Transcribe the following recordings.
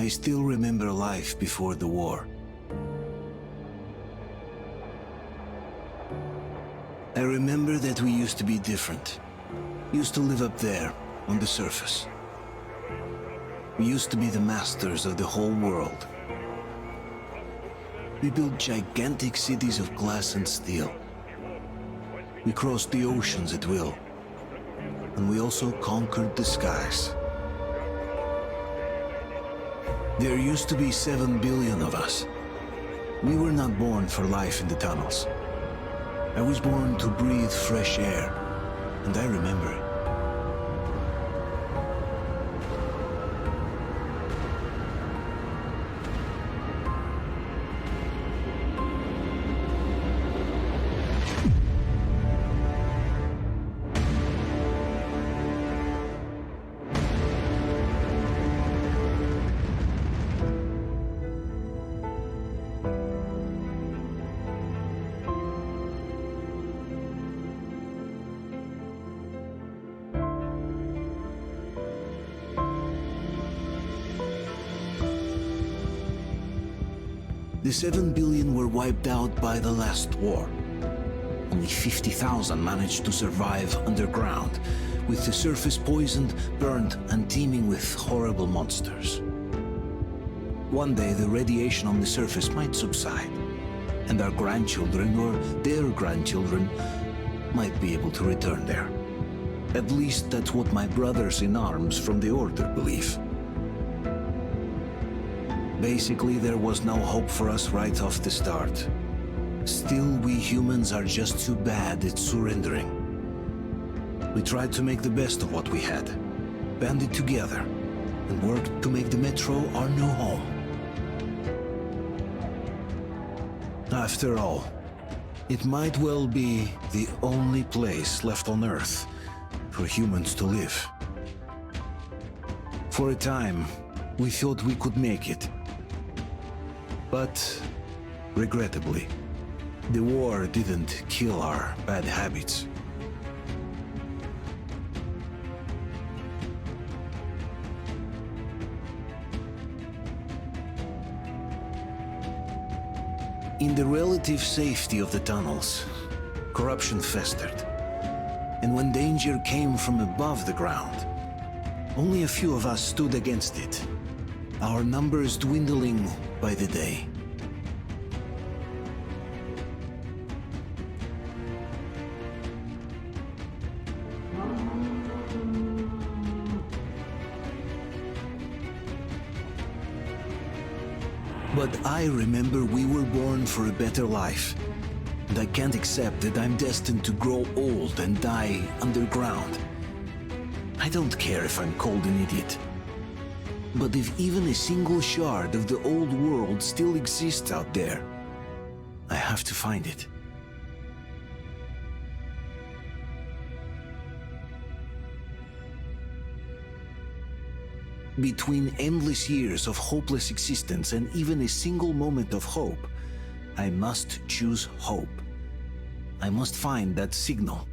still remember life before the war. I remember that we used to be different. Used to live up there, on the surface. We used to be the masters of the whole world. We built gigantic cities of glass and steel. We crossed the oceans at will. And we also conquered the skies. There used to be 7 billion of us. We were not born for life in the tunnels. I was born to breathe fresh air, and I remember it. The 7 billion were wiped out by the last war. Only 50,000 managed to survive underground, with the surface poisoned, burned, and teeming with horrible monsters. One day the radiation on the surface might subside, and our grandchildren or their grandchildren might be able to return there. At least that's what my brothers in arms from the Order believe. Basically, there was no hope for us right off the start. Still, we humans are just too bad at surrendering. We tried to make the best of what we had, banded together, and worked to make the Metro our new home. After all, it might well be the only place left on Earth for humans to live. For a time, we thought we could make it. But, regrettably, the war didn't kill our bad habits. In the relative safety of the tunnels, corruption festered. And when danger came from above the ground, only a few of us stood against it, our numbers dwindling by the day. But I remember we were born for a better life, and I can't accept that I'm destined to grow old and die underground. I don't care if I'm called an idiot. But if even a single shard of the old world still exists out there, I have to find it. Between endless years of hopeless existence and even a single moment of hope, I must choose hope. I must find that signal.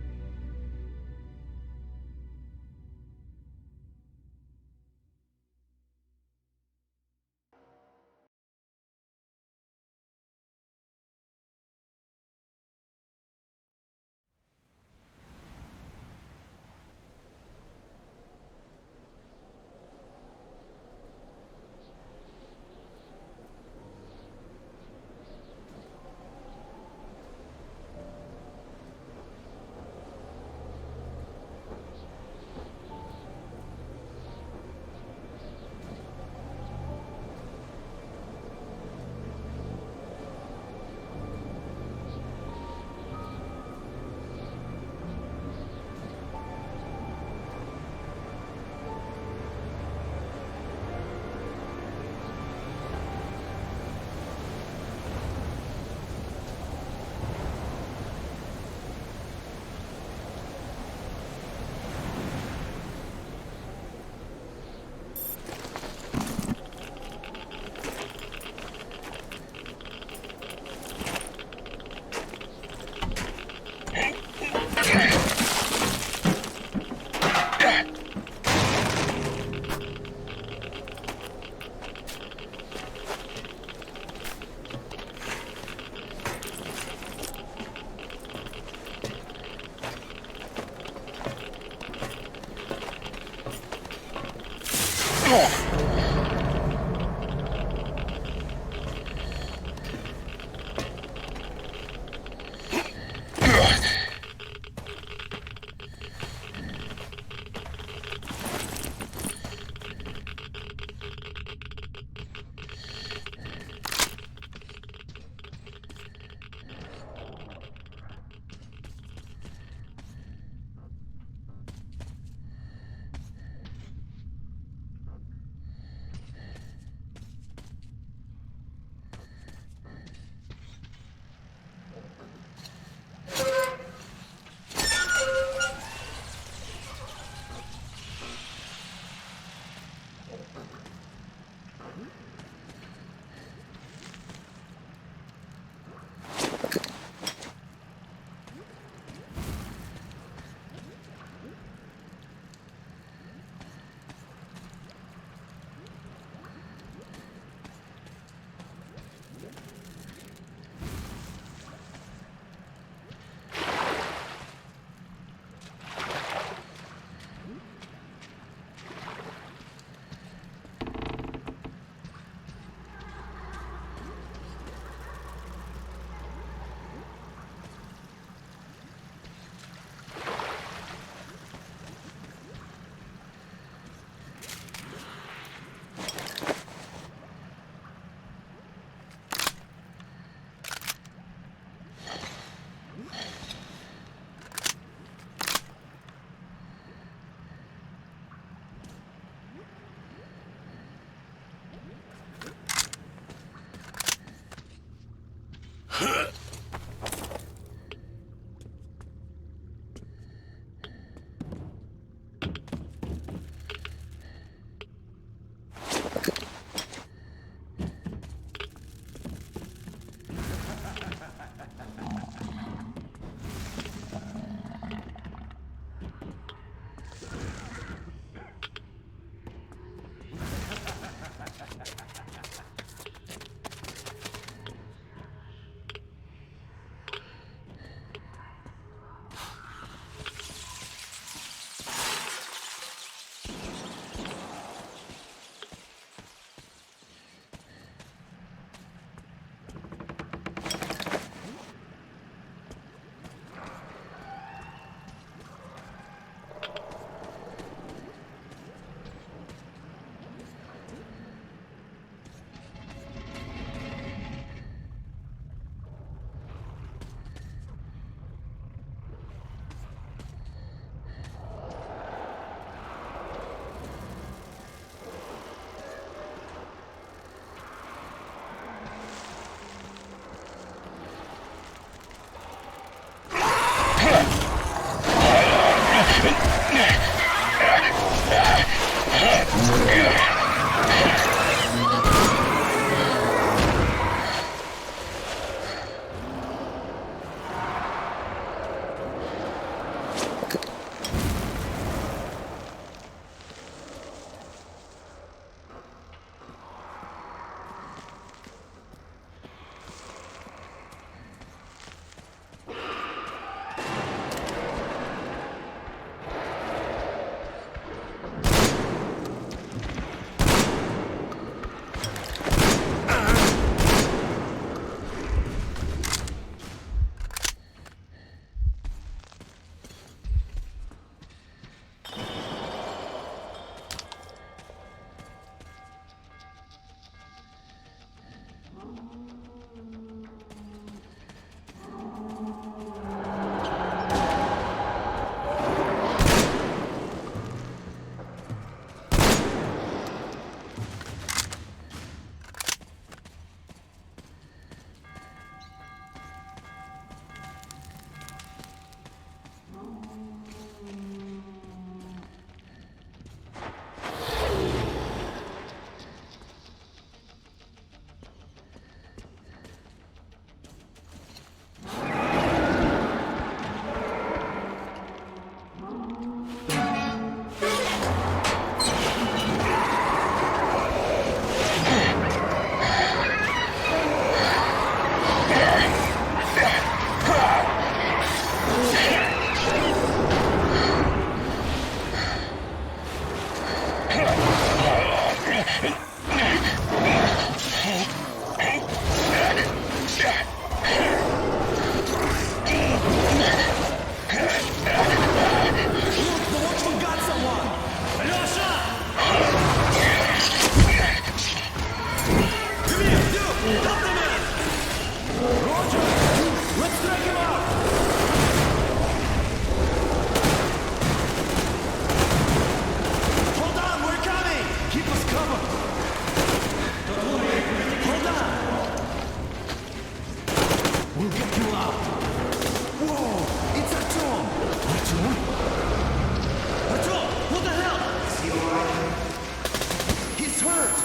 hurt!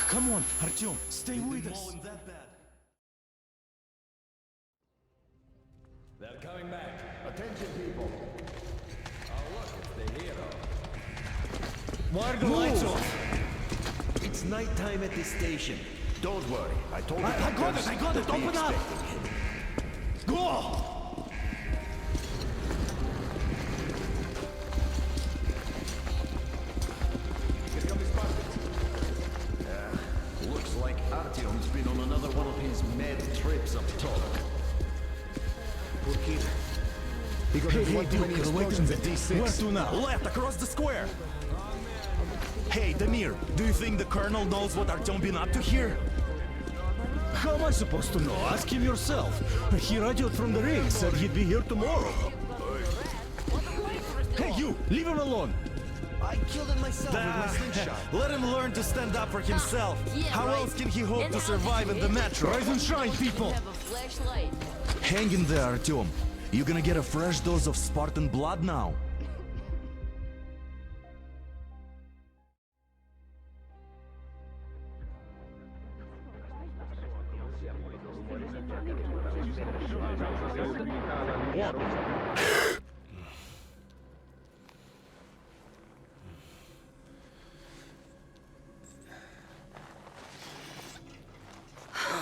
Come on, Artyom, stay with us. They're coming back. Attention, people. Oh, look, it's the hero. Why are the lights off? It's nighttime at the station. Don't worry, I told you. I got it, open up! Go! Here come his partners. Looks like Artyom's been on another one of his mad trips up top. Poor kid. Hey, Duke, explosions at D6. Where to now? Left, across the square! Hey, Damir, do you think the Colonel knows what Artyom been up to here? How am I supposed to know? Ask him yourself. He radioed from the ring, said he'd be here tomorrow. Hey, you! Leave him alone! I killed him myself with my slingshot. Let him learn to stand up for himself. How else can he hope to survive in the metro? Rise and shine, people! Have a flashlight. Hang in there, Artyom. You're gonna get a fresh dose of Spartan blood now.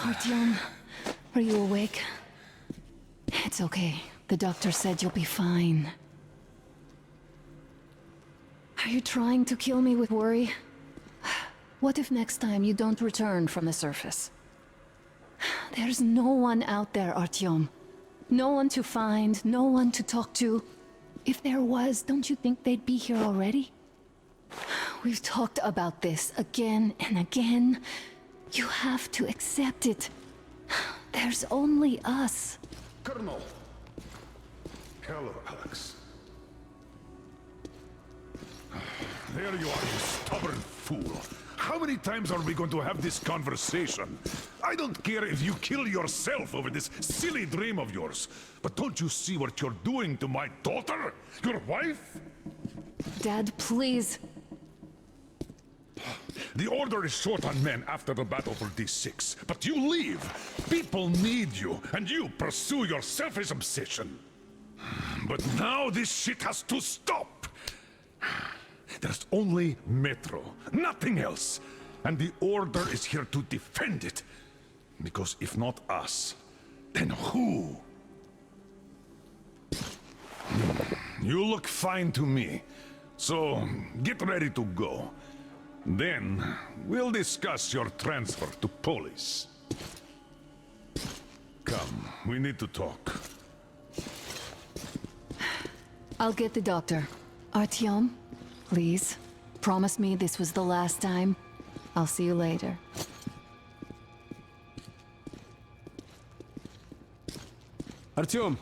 Artyom, are you awake? It's okay. The doctor said you'll be fine. Are you trying to kill me with worry? What if next time you don't return from the surface? There's no one out there, Artyom. No one to find, no one to talk to. If there was, don't you think they'd be here already? We've talked about this again and again. You have to accept it. There's only us. Colonel! Hello, Alex. There you are, you stubborn fool. How many times are we going to have this conversation? I don't care if you kill yourself over this silly dream of yours, but don't you see what you're doing to my daughter? Your wife? Dad, please. The Order is short on men after the battle for D6, but you leave. People need you, and you pursue your selfish obsession. But now this shit has to stop. There's only Metro, nothing else. And the Order is here to defend it. Because if not us, then who? You look fine to me. So, get ready to go. Then, we'll discuss your transfer to Polis. Come, we need to talk. I'll get the doctor. Artyom, please. Promise me this was the last time. I'll see you later. Artyom,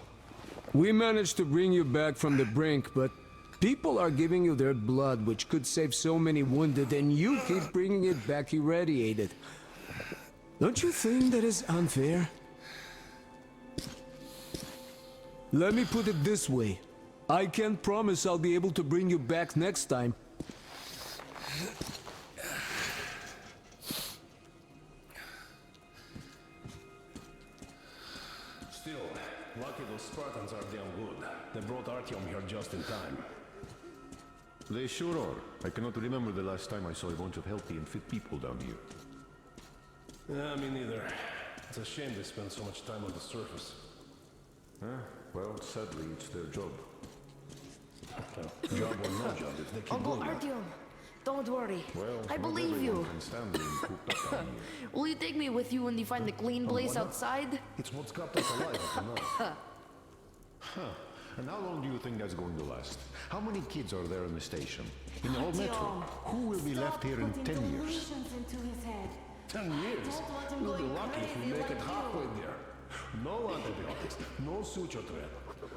we managed to bring you back from the brink, but people are giving you their blood, which could save so many wounded, and you keep bringing it back irradiated. Don't you think that is unfair? Let me put it this way. I can't promise I'll be able to bring you back next time. Still, lucky those Spartans are damn good. They brought Artyom here just in time. They sure are. I cannot remember the last time I saw a bunch of healthy and fit people down here. Yeah, me neither. It's a shame they spend so much time on the surface. Well, sadly, it's their job. Job or no job, if they keep Uncle doing that. Artyom, don't worry. Well, I not believe everyone you. can stand being cooped up down here. Will you take me with you when you find the clean place why not? outside? It's what's kept us alive up to now. And how long do you think that's going to last? How many kids are there in the station? In the whole metro? Who will be left here in 10 years? 10 years? We'll be lucky if we make it halfway there. No antibiotics, no suture thread.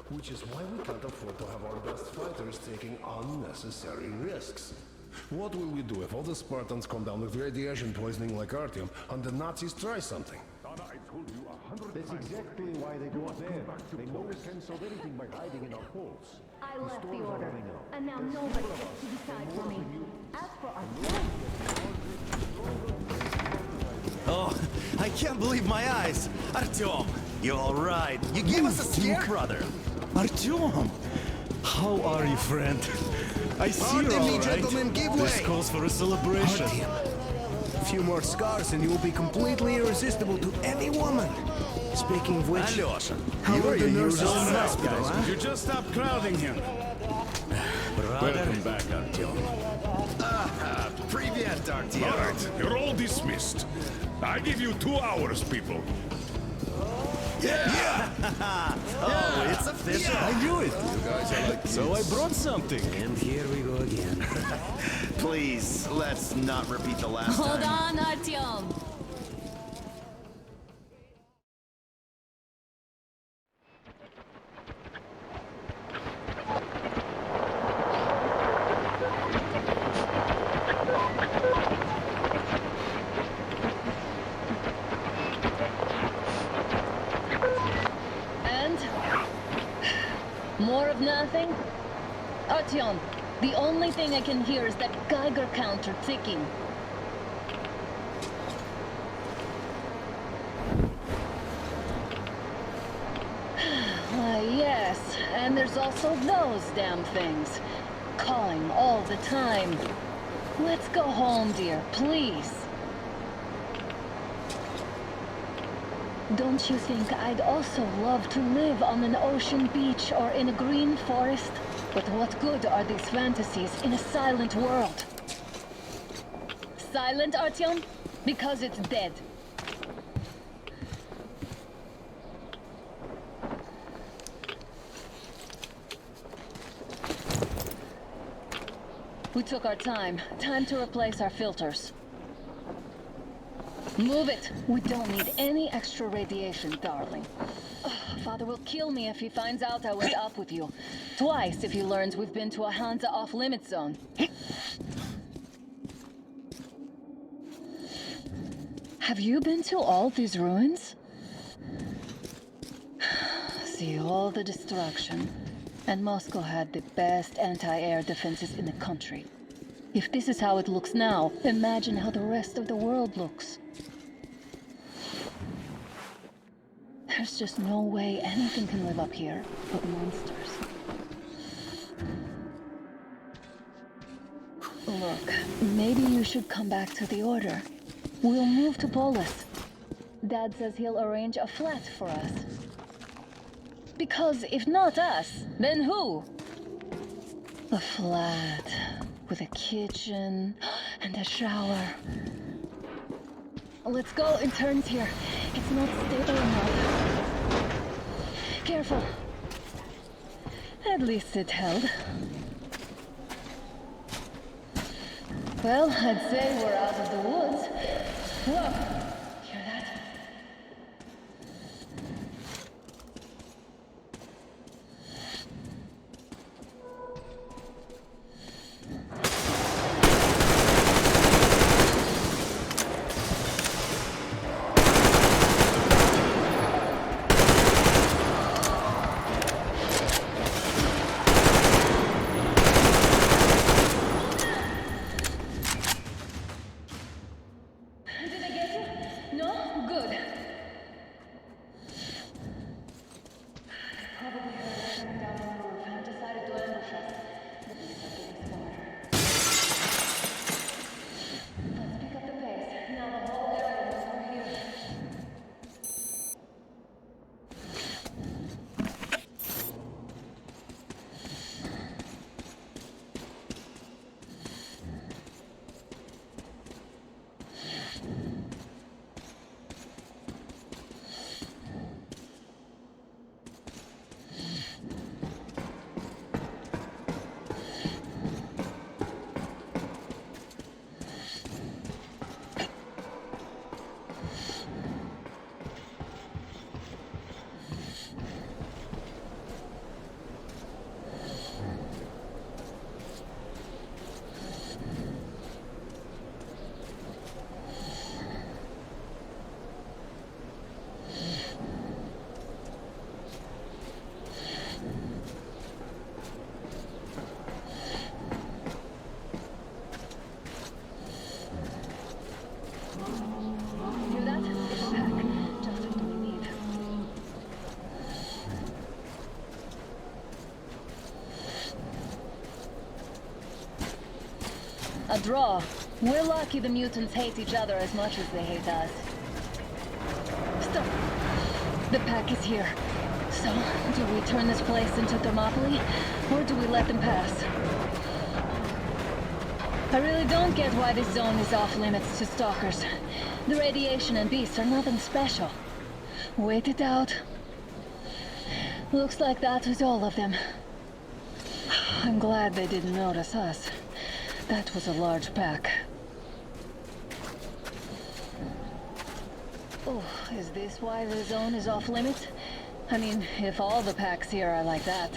Which is why we can't afford to have our best fighters taking unnecessary risks. What will we do if all the Spartans come down with radiation poisoning like Artyom, and the Nazis try something? That's exactly why they go there. They know we can't solve anything by hiding in our holes. I left the order, and now nobody gets to decide for me. As for our can't believe my eyes. Artyom, you all right? You gave us a scare, brother. Artyom! How are you, friend? I see you're Pardon me, all right. gentlemen, give This way. calls for a celebration. A few more scars and you will be completely irresistible to any woman. Speaking of which, Alyosha, how are the nurses in the Guys, hospital, huh? would you just stop crowding him? Welcome back, Artyom. Привет, Artyom. All right, you're all dismissed. I give you 2 hours, people. Oh, it's official. I knew it. So I brought something. And here we go again. Please, let's not repeat the last Hold time. on, Artyom. And? More of nothing? Artyom, the only thing I can hear is that Geiger counter ticking. Yes, and there's also those damn things. Calling all the time. Let's go home, dear, please. Don't you think I'd also love to live on an ocean beach or in a green forest? But what good are these fantasies in a silent world? Silent, Artyom? Because it's dead. We took our time. Time to replace our filters. Move it! We don't need any extra radiation, darling. Ugh, Father will kill me if he finds out I went up with you. Twice if he learns we've been to a Hansa off-limit zone. Have you been to all these ruins? See all the destruction. And Moscow had the best anti-air defenses in the country. If this is how it looks now, imagine how the rest of the world looks. There's just no way anything can live up here but monsters. Look, maybe you should come back to the Order. We'll move to Polis. Dad says he'll arrange a flat for us. Because if not us, then who? A flat with a kitchen and a shower. Let's go, it turns here. It's not stable enough. Careful. At least it held. Well, I'd say we're out of the woods. Whoa! Hear that? Did I get you? No? Good. Probably heard us coming down on the roof and decided to ambush us. At least I'm getting smarter. Let's pick up the pace. Now the whole area knows we're here. Hear that? draw. We're lucky the mutants hate each other as much as they hate us. Stop. The pack is here. So, do we turn this place into Thermopylae, or do we let them pass? I really don't get why this zone is off limits to stalkers. The radiation and beasts are nothing special. Wait it out. Looks like that was all of them. I'm glad they didn't notice us. That was a large pack. Oh, is this why the zone is off limits? I mean, if all the packs here are like that.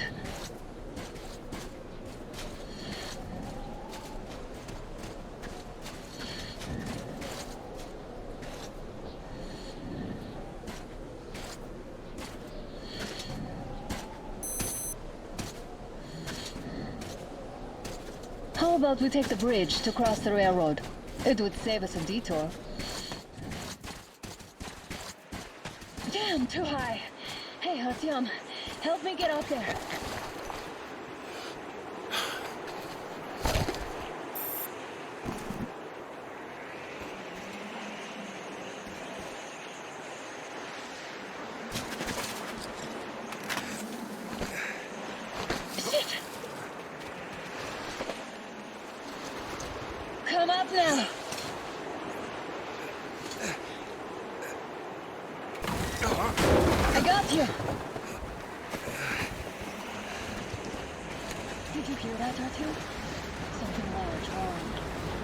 How about we take the bridge to cross the railroad? It would save us a detour. Damn, too high. Hey, Artyom, help me get up there. Shit! Come up now. I got you. Did you hear that, Artyom? Something large roaring.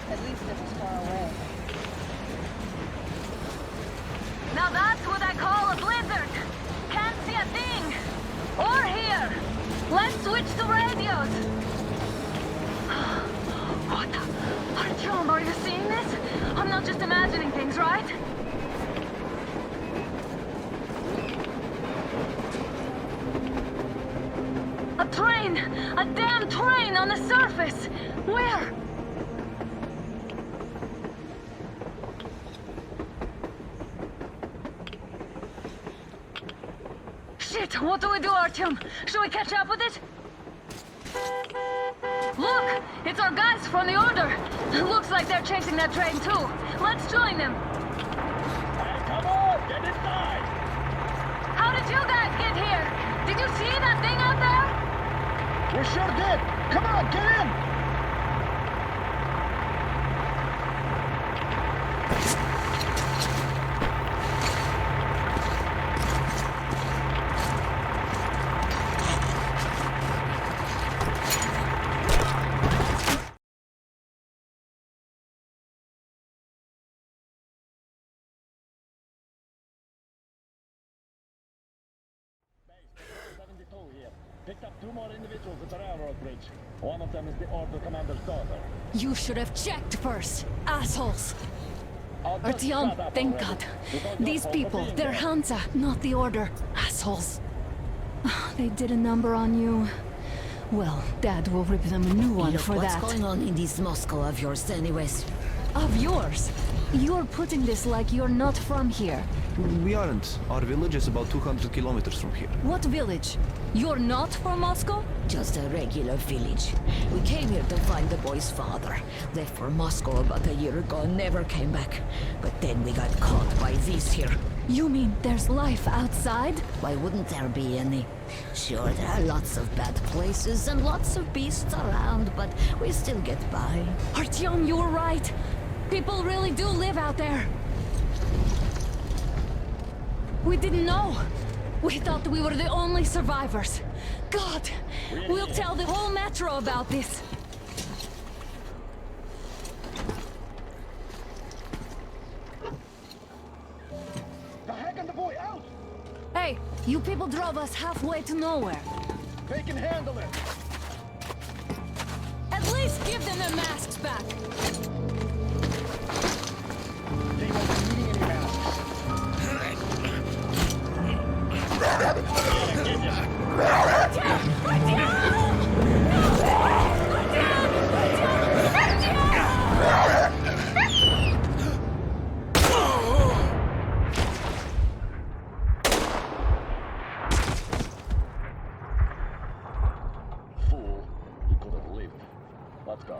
At least it was far away. Now that's what I call a blizzard. Can't see a thing. Or hear. Let's switch to radios. What the? Artyom, are you seeing this? I'm not just imagining things, right? A train! A damn train on the surface! Where? Shit! What do we do, Artyom? Should we catch up with it? Look! It's our guys from the Order! Looks like they're chasing that train too. Let's join them! Hey, come on! Get inside! How did you guys get here? Did you see that thing out there? We sure did! Come on, get in! Here. Picked up 2 more individuals at the railroad bridge. One of them is the Order Commander's daughter. You should have checked first, assholes! Artyom, Artyom, thank God. These people, they're Hansa, not the Order. Assholes. They did a number on you. Well, Dad will rip them a new one for that. What's going on in this Moscow of yours anyways? Of yours? You're putting this like you're not from here. We aren't. Our village is about 200 kilometers from here. What village? You're not from Moscow? Just a regular village. We came here to find the boy's father. Left for Moscow about a year ago and never came back. But then we got caught by these here. You mean there's life outside? Why wouldn't there be any? Sure, there are lots of bad places and lots of beasts around, but we still get by. Artyom, you were right. People really do live out there. We didn't know. We thought we were the only survivors. God, we'll tell the whole Metro about this. The heck and the boy out! Hey, you people drove us halfway to nowhere. They can handle it! At least give them their masks back. They won't be needing any masks. Fool, he could have lived. Let's go.